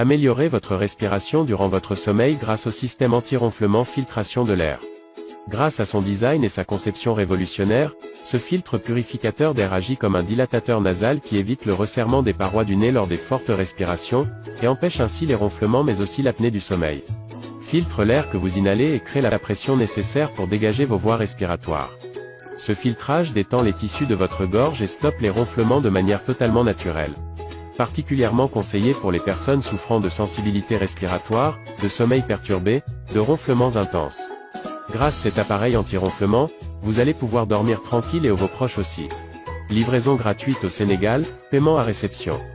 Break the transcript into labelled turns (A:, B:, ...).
A: Améliorez votre respiration durant votre sommeil grâce au système anti-ronflement filtration de l'air. Grâce à son design et sa conception révolutionnaire, ce filtre purificateur d'air agit comme un dilatateur nasal qui évite le resserrement des parois du nez lors des fortes respirations, et empêche ainsi les ronflements mais aussi l'apnée du sommeil. Filtre l'air que vous inhalez et crée la pression nécessaire pour dégager vos voies respiratoires. Ce filtrage détend les tissus de votre gorge et stoppe les ronflements de manière totalement naturelle. Particulièrement conseillé pour les personnes souffrant de sensibilité respiratoire, de sommeil perturbé, de ronflements intenses. Grâce à cet appareil anti-ronflement, vous allez pouvoir dormir tranquille et vos proches aussi. Livraison gratuite au Sénégal, paiement à réception.